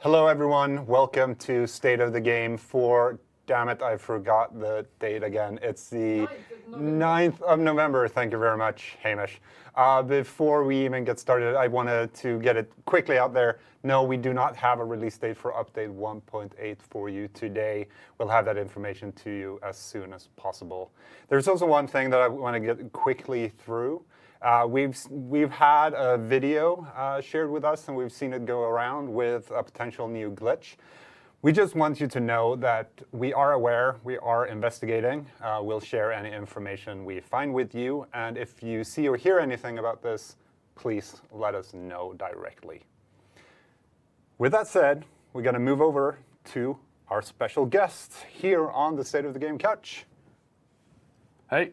Hello, everyone. Welcome to State of the Game for, damn it, I forgot the date again. It's the 9th of November. Thank you very much, Hamish. Before we even get started, I wanted to get it quickly out there. No, we do not have a release date for update 1.8 for you today. We'll have that information to you as soon as possible. There's also one thing that I want to get quickly through. We've had a video shared with us, and we've seen it go around with a potential new glitch. We just want you to know that we are aware, we are investigating. We'll share any information we find with you, and if you see or hear anything about this, please let us know directly. With that said, we're going to move over to our special guest here on the State of the Game couch. Hey.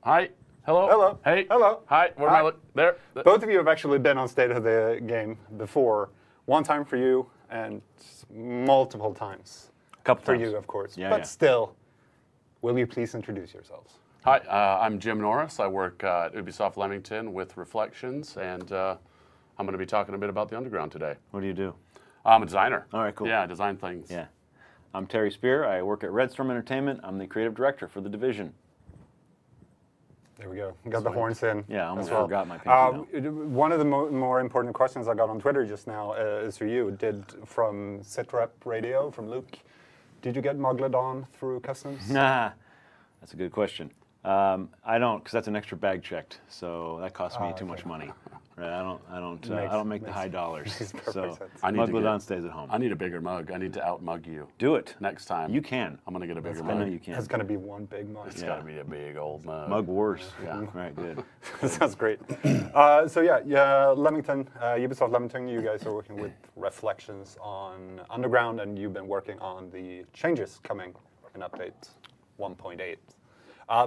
Hi. Hello. Hello. Hey. Hello. Hi. Where am I? There. Both of you have actually been on State of the Game before. One time for you and multiple times. A couple for times. you, of course. Yeah, but yeah. still, will you please introduce yourselves? Hi. I'm Jim Norris. I work at Ubisoft Leamington with Reflections, and I'm going to be talking a bit about the Underground today. What do you do? I'm a designer. All right, cool. Yeah, I design things. Yeah. I'm Terry Spear. I work at Red Storm Entertainment. I'm the creative director for The Division. There we go. Got the horns in. Yeah, I almost as well. forgot my pinky now. One of the more important questions I got on Twitter just now is for you. From Sitrep Radio, from Luke, did you get Moglodon through customs? Nah, that's a good question. I don't, because that's an extra bag checked, so that costs me too much money. Right? I don't make the high dollars. So Moglodon stays at home. I need a bigger mug. I need to out-mug you. Do it. Next time. You can. I'm going to get a bigger I know mug. you can. It's going to be one big mug. It's got to be a big old mug. Mug wars. Yeah. Right, good. Sounds great. So yeah, Leamington, Ubisoft Leamington, you guys are working with Reflections on Underground, and you've been working on the changes coming in update 1.8.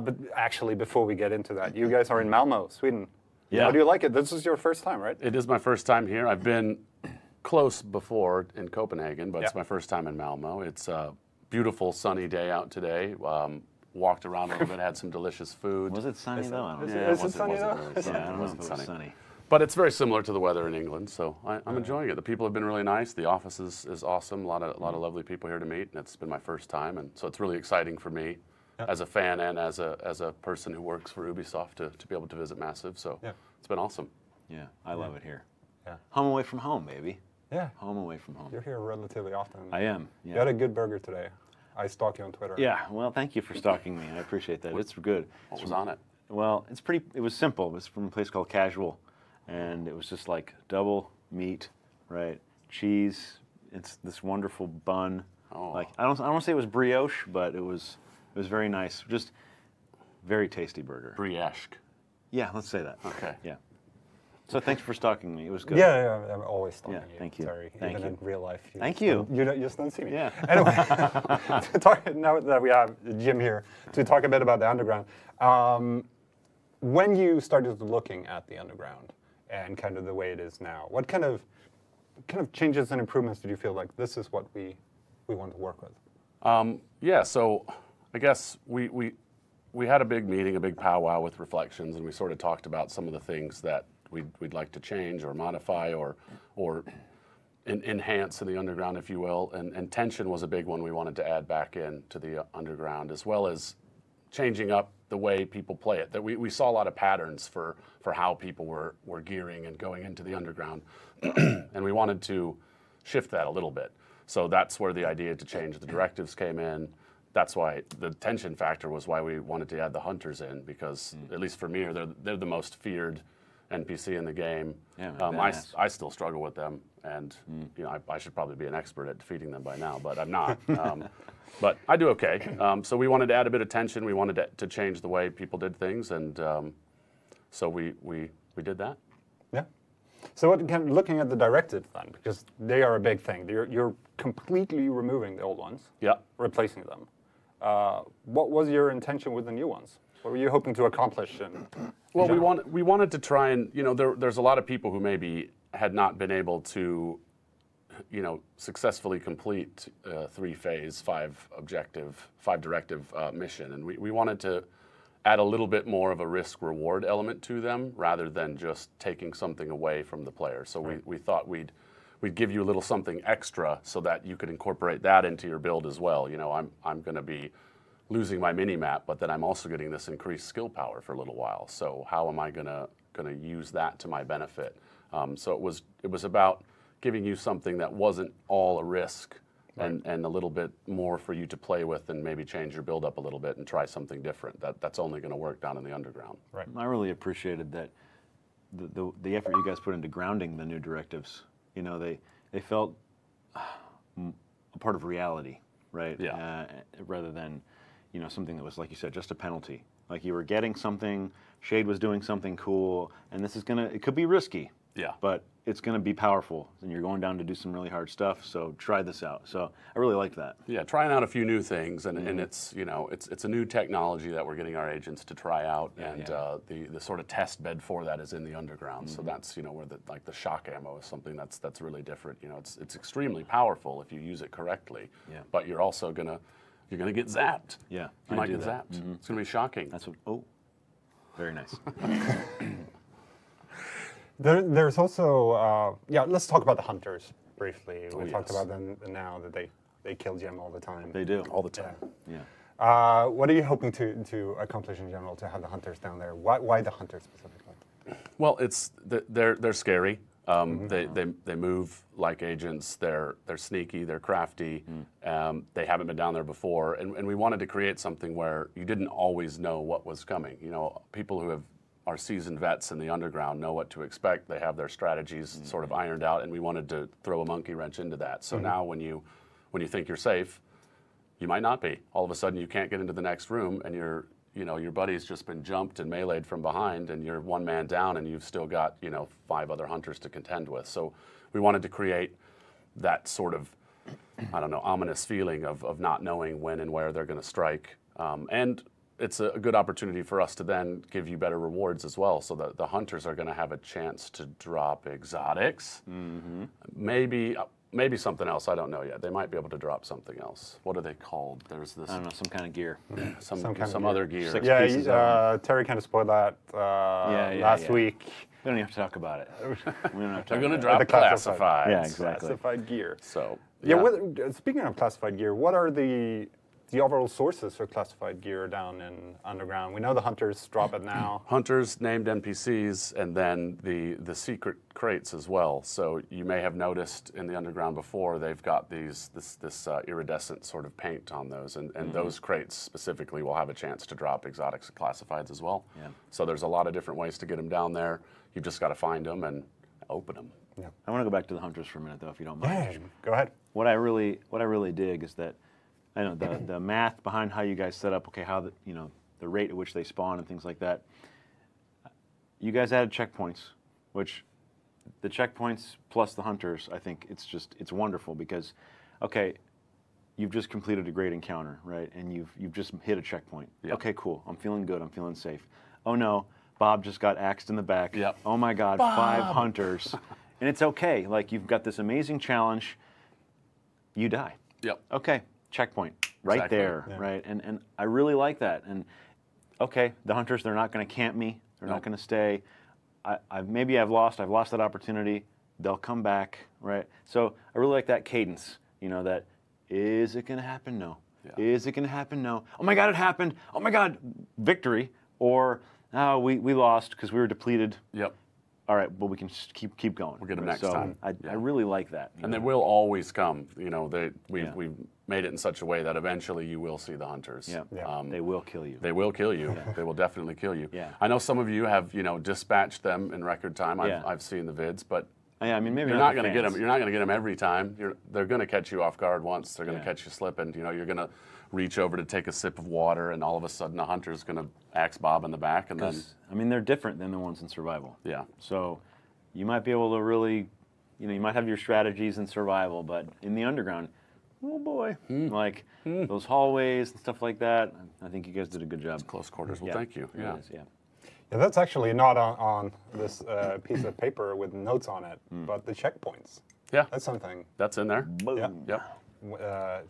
But actually, before we get into that, you guys are in Malmo, Sweden. Yeah. How do you like it? This is your first time, right? It is my first time here. I've been close before in Copenhagen, but it's my first time in Malmo. It's a beautiful sunny day out today. Walked around a little bit, had some delicious food. Was it sunny though? I don't know. Is it sunny though? Really sunny. Yeah, I don't know if it was sunny. sunny. But it's very similar to the weather in England, so I'm enjoying it. The people have been really nice. The office is awesome. A lot of lovely people here to meet, and it's been my first time, and so it's really exciting for me as a fan and as a person who works for Ubisoft to be able to visit Massive. So it's been awesome. Yeah, I love it here. Yeah. Home away from home, baby. Yeah. Home away from home. You're here relatively often. I am. Yeah. You had a good burger today. I stalk you on Twitter. Yeah, well, thank you for stalking me. I appreciate that. It's good. What was on it? Well, it was simple. It was from a place called Casual, and it was just like double meat, right? Cheese. It's this wonderful bun. Oh. Like I don't want to say it was brioche, but it was very nice. Just very tasty burger. Brioche. Yeah, let's say that. Okay. Yeah. So thanks for stalking me. It was good. Yeah, I'm always stalking you. Thank you. Sorry, Thank even you. in real life. Thank you. You just don't see me. Yeah. Anyway, now that we have Jim here, to talk a bit about the Underground. When you started looking at the Underground and kind of the way it is now, what kind of changes and improvements did you feel like this is what we want to work with? Yeah, so I guess we had a big meeting, a big powwow with Reflections, and we sort of talked about some of the things that we'd like to change or modify or enhance in the Underground, if you will. And tension was a big one we wanted to add back in to the Underground, as well as changing up the way people play it. That we saw a lot of patterns for how people were gearing and going into the Underground, and we wanted to shift that a little bit. So that's where the idea to change the directives came in. That's why the tension factor was why we wanted to add the hunters in, because at least for me, they're the most feared NPC in the game. Yeah, I still struggle with them, and I should probably be an expert at defeating them by now, but I'm not. But I do okay. So we wanted to add a bit of tension. We wanted to change the way people did things, and so we did that. Yeah. So looking at the directives then, because they are a big thing. You're completely removing the old ones. Yeah. Replacing them. What was your intention with the new ones? What were you hoping to accomplish? Well, we wanted to try and, there's a lot of people who maybe had not been able to, successfully complete 3-phase, 5-directive mission. And we wanted to add a little bit more of a risk-reward element to them rather than just taking something away from the player. So we thought we'd we'd give you a little something extra so that you could incorporate that into your build as well. You know, I'm going to be losing my mini map, but then I'm also getting this increased skill power for a little while. So how am I going to use that to my benefit? So it was about giving you something that wasn't all a risk, and a little bit more for you to play with, and maybe change your build up a little bit and try something different. That's only going to work down in the underground. Right. I really appreciated that the effort you guys put into grounding the new directives. You know, they felt a part of reality, right? Yeah. Rather than, you know, something that was, like you said, just a penalty. Like you were getting something, Shade was doing something cool, and this is it could be risky. Yeah. But it's going to be powerful, and you're going down to do some really hard stuff. So try this out. So I really liked that. Yeah, trying out a few new things, and it's, you know, it's a new technology that we're getting our agents to try out, the sort of test bed for that is in the underground. So that's, you know, where the shock ammo is something that's really different. You know, it's extremely powerful if you use it correctly. Yeah. But you're also gonna get zapped. Yeah, you might get zapped. It's gonna be shocking. That's what. Oh, very nice. There's also, let's talk about the hunters briefly. We talked about them now that they kill Gem all the time. They do. All the time. Yeah. What are you hoping to accomplish in general to have the hunters down there? Why the hunters specifically? Well, they're scary. They move like agents. They're sneaky. They're crafty. They haven't been down there before, and we wanted to create something where you didn't always know what was coming. You know, people who are seasoned vets in the underground know what to expect. They have their strategies sort of ironed out, and we wanted to throw a monkey wrench into that. So now when you think you're safe, you might not be. All of a sudden you can't get into the next room, and your buddy's just been jumped and meleeed from behind, and you're one man down, and you've still got, 5 other hunters to contend with. So we wanted to create that sort of, I don't know, ominous feeling of not knowing when and where they're going to strike. And it's a good opportunity for us to then give you better rewards as well, so that the hunters are going to have a chance to drop exotics. Maybe something else. I don't know yet. They might be able to drop something else. What are they called? There's this. I don't know. Some kind of gear. Some other gear. Terry kind of spoiled that last week. We don't even have to talk about it. We don't have to. They're going to drop classified. Yeah, exactly. Classified gear. So speaking of classified gear, what are the overall sources for classified gear down in underground? We know the hunters drop it now. Hunters, named NPCs, and then the secret crates as well. So you may have noticed in the underground before, they've got this iridescent sort of paint on those, and those crates specifically will have a chance to drop exotics and classifieds as well. Yeah. So there's a lot of different ways to get them down there. You've just got to find them and open them. Yeah. I want to go back to the hunters for a minute, though, if you don't mind. Yeah, go ahead. What I really dig is that, I know the math behind how you guys set up, how the rate at which they spawn and things like that. You guys added checkpoints, which the checkpoints plus the hunters, I think it's wonderful because, you've just completed a great encounter, right? And you've just hit a checkpoint. Yep. Okay, cool. I'm feeling good. I'm feeling safe. Oh no, Bob just got axed in the back. Yep. Oh my God, Bob. 5 hunters, and it's okay. Like you've got this amazing challenge. You die. Yep. Okay. Checkpoint right there, right? And I really like that. And the hunters, they're not going to camp me. They're not going to stay. Maybe I've lost that opportunity. They'll come back, right? So I really like that cadence. That is it going to happen? No. Yeah. Is it going to happen? No. Oh my God, it happened. Oh my God, victory. Or we lost because we were depleted. Yep. All right, well, we can just keep going. We'll get them next time. I really like that. And they will always come. We've made it in such a way that eventually you will see the hunters. Yeah. They will kill you. They will kill you. Yeah. They will definitely kill you. Yeah. I know some of you have dispatched them in record time. I've seen the vids, but I mean, maybe you're not going to get them. You're not going to get them every time. They're going to catch you off guard once. They're going to catch you slipping. You're going to reach over to take a sip of water, and all of a sudden a hunter's going to axe Bob in the back, and then. I mean, they're different than the ones in survival. Yeah. So, you might be able to really, you might have your strategies in survival, but in the underground, oh boy, those hallways and stuff like that. I think you guys did a good job. It's close quarters. Well, thank you. Yeah. Yeah, that's actually not on this piece of paper with notes on it, but the checkpoints. Yeah. That's something. That's in there. Boom. Yep.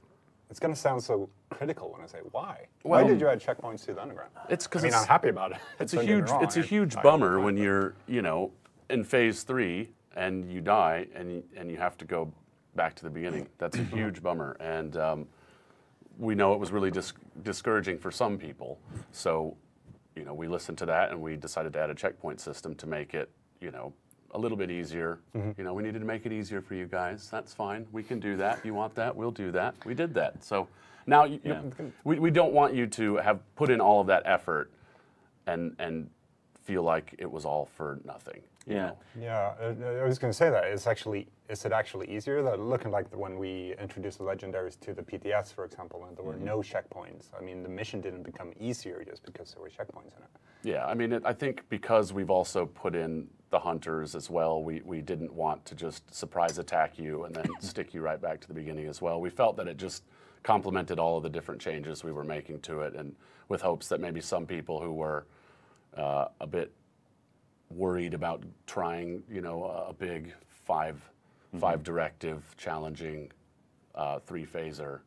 It's going to sound so critical when I say why. Why did you add checkpoints to the underground? It's because I'm happy about it. It's a huge bummer when you're in phase 3 and you die, and you have to go back to the beginning. That's a huge bummer, and we know it was really discouraging for some people. So, you know, we listened to that, and we decided to add a checkpoint system to make it, you know, a little bit easier. You know, we needed to make it easier for you guys. That's fine. We can do that. You want that? We'll do that. We did that. So now we don't want you to have put in all of that effort and feel like it was all for nothing. You know? Yeah, I was going to say that. Is it actually easier? That looking like when we introduced the legendaries to the PTS, for example, and there were no checkpoints. I mean, the mission didn't become easier just because there were checkpoints in it. Yeah, I mean, I think because we've also put in the hunters as well, we didn't want to just surprise attack you and then stick you right back to the beginning as well. We felt that it just complemented all of the different changes we were making to it, and with hopes that maybe some people who were a bit worried about trying, you know, a big five directive challenging 3-phaser,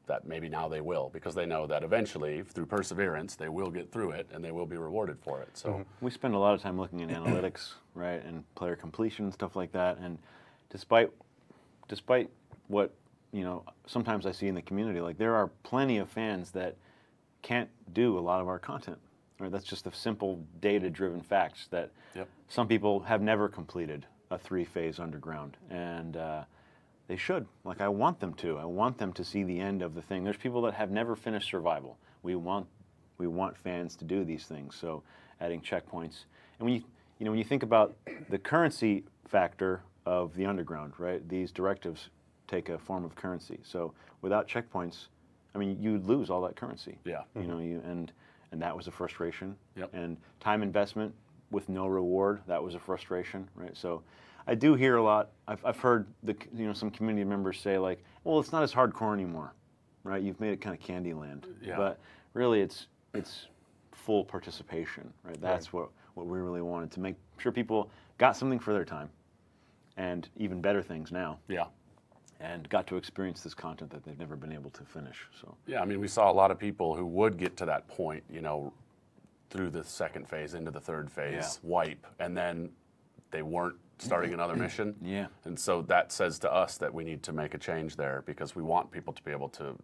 that maybe now they will, because they know that eventually through perseverance they will get through it and they will be rewarded for it. So we spend a lot of time looking at analytics, right, and player completion and stuff like that. And despite what, you know, sometimes I see in the community, like there are plenty of fans that can't do a lot of our content. Right? That's just the simple data-driven facts that some people have never completed a 3-phase underground, and they should. Like, I want them to. I want them to see the end of the thing. There's people that have never finished survival. We want fans to do these things. So adding checkpoints, and when you think about the currency factor of the underground, right? These directives take a form of currency. So without checkpoints, I mean, you'd lose all that currency. Yeah. You know, and that was a frustration. And time investment with no reward, that was a frustration, right? So I do hear a lot. I've heard some community members say, like, well, it's not as hardcore anymore, right? You've made it kind of Candyland. But really it's full participation, right? That's what we really wanted, to make sure people got something for their time, and even better things now. And got to experience this content that they've never been able to finish. So yeah, I mean, we saw a lot of people who would get to that point, you know, through the second phase into the third phase, wipe, and then they weren't starting another mission. And so that says to us that we need to make a change there, because we want people to be able to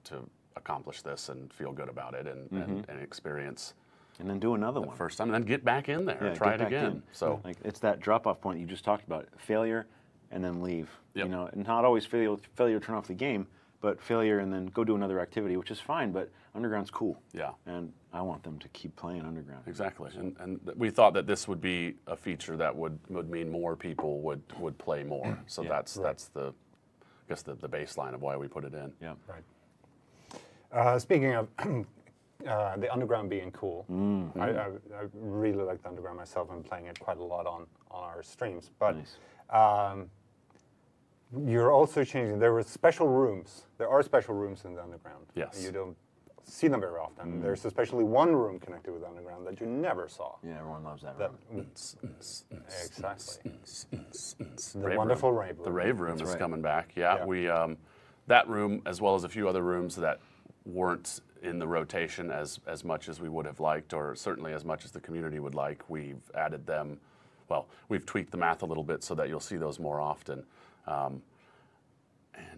accomplish this and feel good about it and experience. And then do another one. First time, and then get back in there, try it again. So like, it's that drop-off point you just talked about, failure and then leave. You know, and not always failure to turn off the game, but failure and then go do another activity, which is fine, but Underground's cool. And I want them to keep playing Underground. Exactly. And we thought that this would be a feature that would mean more people would play more. So that's the, I guess, the baseline of why we put it in. Speaking of the Underground being cool, I really like the Underground myself. I'm playing it quite a lot on our streams. But you're also changing. There are special rooms in the Underground. You don't see them very often. There's especially one room connected with the Underground that you never saw. Yeah, everyone loves that room. Exactly. The wonderful rave room. The rave room is coming back. We that room, as well as a few other rooms that weren't in the rotation as much as we would have liked, or certainly as much as the community would like, we've added them. Well, we've tweaked the math a little bit so that you'll see those more often. And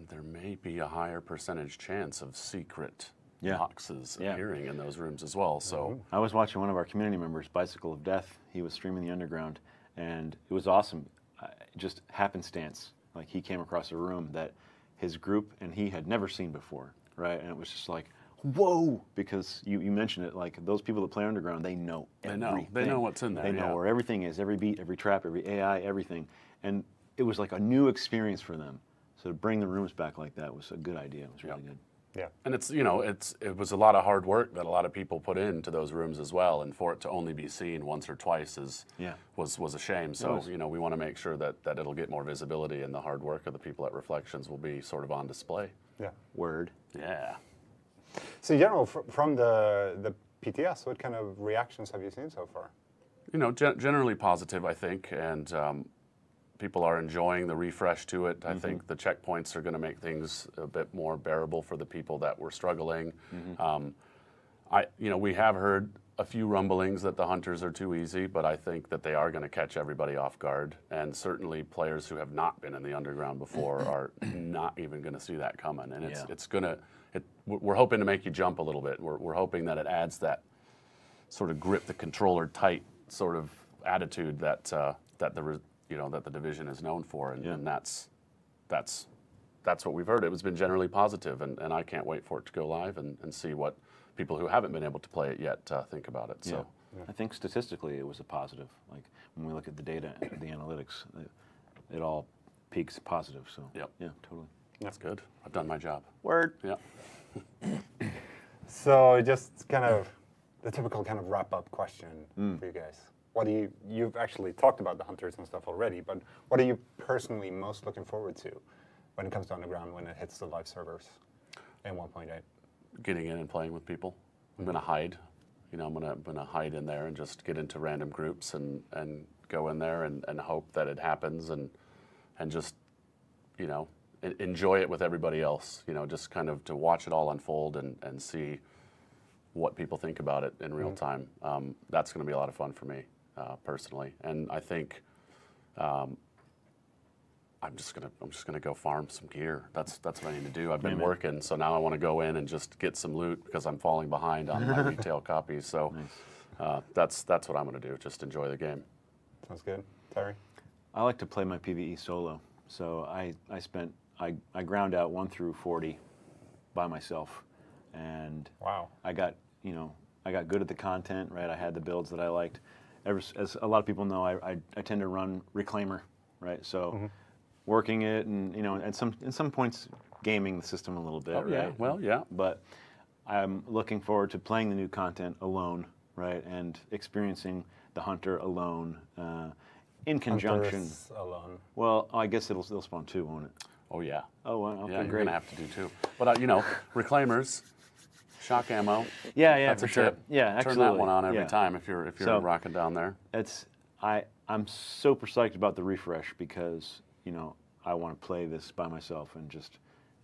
there may be a higher percentage chance of secret boxes appearing in those rooms as well. So I was watching one of our community members, Bicycle of Death. He was streaming the Underground, and it was awesome. Just happenstance. Like, he came across a room that his group and he had never seen before, right? And it was just like, whoa, because you mentioned it, like, those people that play Underground, they know everything. They know what's in there. They know where everything is, every beat, every trap, every AI, everything. And it was like a new experience for them. So to bring the rooms back like that was a good idea. It was really good. And it's, you know, it was a lot of hard work that a lot of people put into those rooms as well, and for it to only be seen once or twice was a shame. So, you know, we want to make sure that it'll get more visibility, and the hard work of the people at Reflections will be sort of on display. Word. So in general, from the PTS, what kind of reactions have you seen so far? You know, generally positive, I think, and people are enjoying the refresh to it. I think the checkpoints are going to make things a bit more bearable for the people that were struggling. we have heard a few rumblings that the hunters are too easy, but I think that they are going to catch everybody off guard, and certainly players who have not been in the underground before are not even going to see that coming. And it's going to. We're hoping to make you jump a little bit. We're hoping that it adds that sort of grip the controller tight sort of attitude that the division is known for, and that's what we've heard. It's been generally positive, and I can't wait for it to go live and see what people who haven't been able to play it yet think about it. So I think statistically it was a positive. Like when we look at the data, the analytics, it all peaks positive. So yeah, totally. That's good. I've done my job. Word. Yeah. So just kind of the typical kind of wrap-up question for you guys. What do you've actually talked about the hunters and stuff already, but what are you personally most looking forward to when it comes to Underground, when it hits the live servers in 1.8? Getting in and playing with people. I'm going to hide. I'm going to hide in there and just get into random groups and go in there and hope that it happens and just, enjoy it with everybody else. Just kind of to watch it all unfold and see what people think about it in real time. That's going to be a lot of fun for me personally, and I think I'm just gonna go farm some gear. That's what I need to do. I've been working, so now I want to go in and just get some loot because I'm falling behind on my retail copies. So that's what I'm gonna do. Just enjoy the game. Sounds good, Terry. I like to play my PvE solo, so I ground out 1 through 40 by myself, and I got good at the content. Right, I had the builds that I liked. As a lot of people know, I tend to run Reclaimer, right? So. Working it, and at some points gaming the system a little bit. Oh, yeah. Right? Well, yeah. But I'm looking forward to playing the new content alone, right, and experiencing the hunter alone in conjunction. Hunters alone. Well, I guess they'll spawn 2, won't it? Oh yeah. Oh, well, okay, yeah. You're great. gonna have to do 2. But Reclaimers, shock ammo. Yeah, that's for a sure. tip. Yeah, absolutely. Turn that one on every time if you're rocking down there. I'm super psyched about the refresh because. I want to play this by myself and just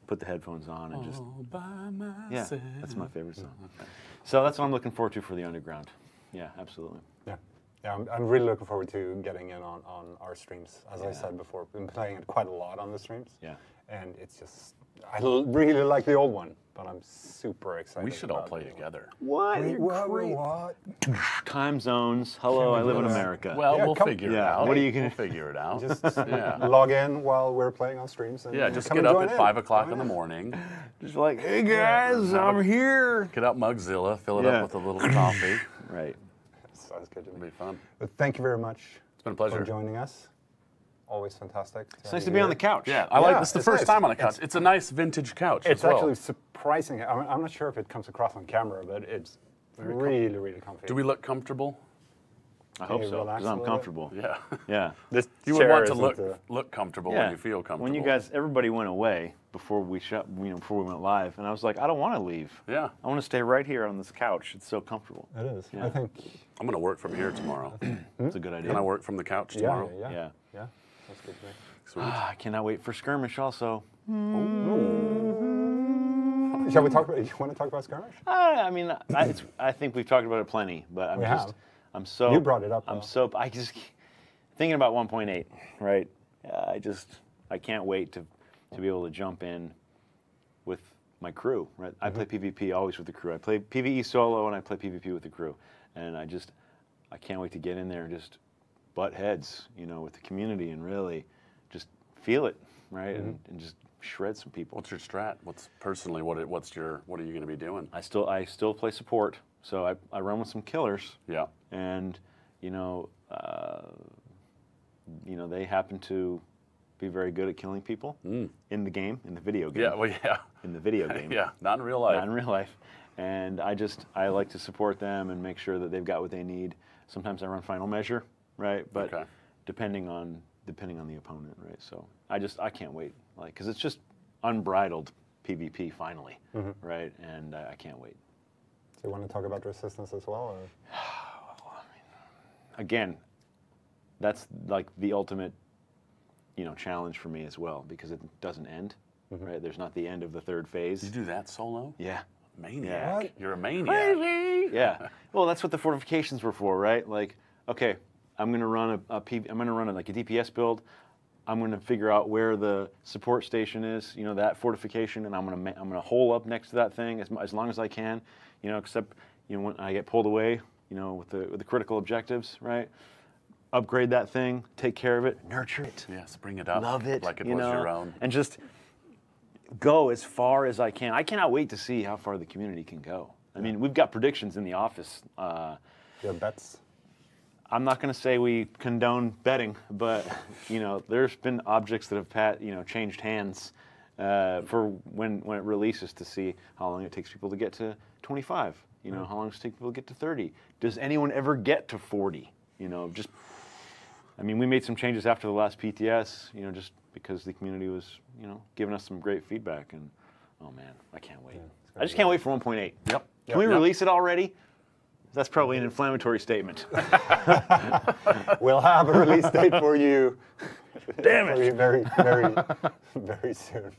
put the headphones on and just. By myself. Yeah, that's my favorite song. Okay. So that's what I'm looking forward to for the Underground. Yeah, absolutely. Yeah, I'm really looking forward to getting in on our streams. As I said before, I've been playing it quite a lot on the streams. Yeah. And it's just, I really like the old one, but I'm super excited. We should all play together. What? What? Time zones. Hello, I live in America. Well, we'll figure it out. What are you going to figure it out? Just log in while we're playing on streams. And just get up at 5 o'clock in the morning. Just like, hey guys, I'm here. Get out Mugzilla, fill it up with a little coffee. Right. Sounds good to me. It'll be fun. But thank you very much. It's been a pleasure for joining us. Always fantastic. It's nice to be on the couch. Yeah, I like this. The first time on a couch. It's a nice vintage couch. It's as well. actually surprising. I'm not sure if it comes across on camera, but it's really comfy. Do we look comfortable? I hope so, because I'm comfortable. Yeah. Yeah. You would want to look comfortable when you feel comfortable. When you guys, everybody went away before we before we went live, and I was like, I don't want to leave. Yeah. I want to stay right here on this couch. It's so comfortable. It is. Yeah. I think. I'm going to work from here tomorrow. That's a good idea. Can I work from the couch tomorrow? Yeah. That's good to me. Sweet. I cannot wait for skirmish also. Shall we talk about? You want to talk about skirmish? I mean, I think we've talked about it plenty, but I'm so. You brought it up. I just thinking about 1.8, right? I can't wait to be able to jump in with my crew, right? I play PvP always with the crew. I play PvE solo and I play PvP with the crew, and I can't wait to get in there and just butt heads, with the community and really just feel it, right? And just shred some people. What's your strat? What are you going to be doing? I still play support, so I run with some killers. Yeah. And they happen to be very good at killing people in the game, in the video game. Yeah, well, yeah. In the video game. Yeah, not in real life. Not in real life. And I like to support them and make sure that they've got what they need. Sometimes I run final measure, right? But depending on the opponent, right? So I can't wait, because it's just unbridled PvP finally, right? And I can't wait. So you want to talk about resistance as well? Or? Again, that's like the ultimate, challenge for me as well, because it doesn't end, right? There's not the end of the third phase. You do that solo? Yeah. Maniac. What? You're a maniac. Yeah. Well, that's what the fortifications were for, right? Like, okay, I'm going to run I'm going to run like a DPS build. I'm going to figure out where the support station is, you know, that fortification, and I'm going to hole up next to that thing as long as I can, you know, except, you know, when I get pulled away, you know, with the critical objectives, right? Upgrade that thing, take care of it, nurture it. Yes, bring it up. Love it. Like it you was know, your own. And just go as far as I can. I cannot wait to see how far the community can go. I mean, we've got predictions in the office. Your bets? I'm not going to say we condone betting, but you know, there's been objects that have changed hands for when it releases to see how long it takes people to get to 25. You know, how long does it take people to get to 30? Does anyone ever get to 40? You know, just. I mean, we made some changes after the last PTS, you know, just because the community was, you know, giving us some great feedback. And, oh, man, I can't wait. I just can't wait for 1.8. Yep. Can we release it already? That's probably an inflammatory statement. We'll have a release date for you. Damn it. For you very, very, very soon.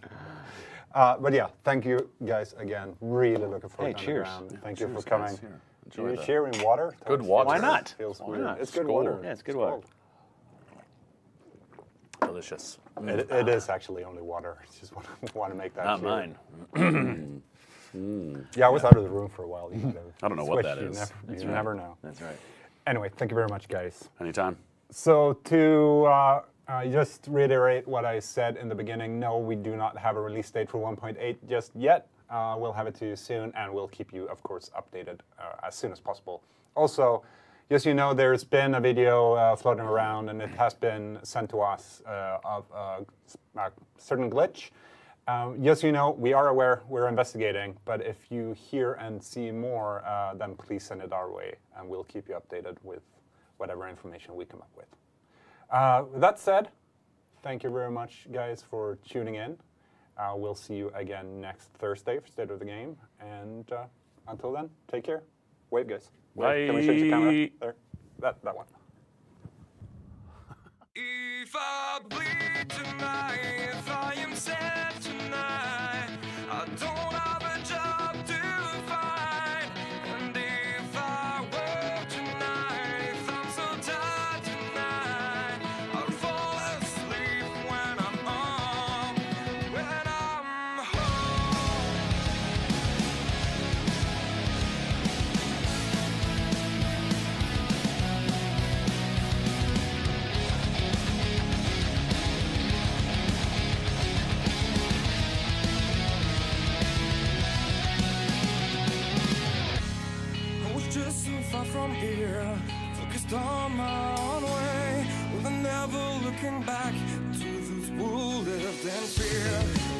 But yeah, thank you guys again. Really looking forward to cheers. Underground. Thank you Cheers, for coming. guys. Here, Do enjoy you that. share in water? Good water. Why not? Feels Why weird. not? It's good Skål. water. Yeah, it's good Skål. water. Delicious. It is actually only water. I just want to make that Not clear. mine. Yeah, I was out of the room for a while. You could have I don't know what switched. that is. You never know. That's right. Anyway, thank you very much, guys. Anytime. So to just reiterate what I said in the beginning, no, we do not have a release date for 1.8 just yet. We'll have it to you soon, and we'll keep you, of course, updated as soon as possible. Also, just so you know, there's been a video floating around, and it has been sent to us of a certain glitch. Just so you know, we are aware, we're investigating, but if you hear and see more, then please send it our way, and we'll keep you updated with whatever information we come up with. With that said, thank you very much, guys, for tuning in. We'll see you again next Thursday for State of the Game, and until then, take care. Wave, guys. Wave. Can we switch the camera? There. That one. If I bleed tonight, if I am sad tonight, I don't have a job to find. And if I work tonight, if I'm so tired tonight, I'll fall asleep when I'm home. Just so far from here, focused on my own way, with a never looking back to those who lived in fear.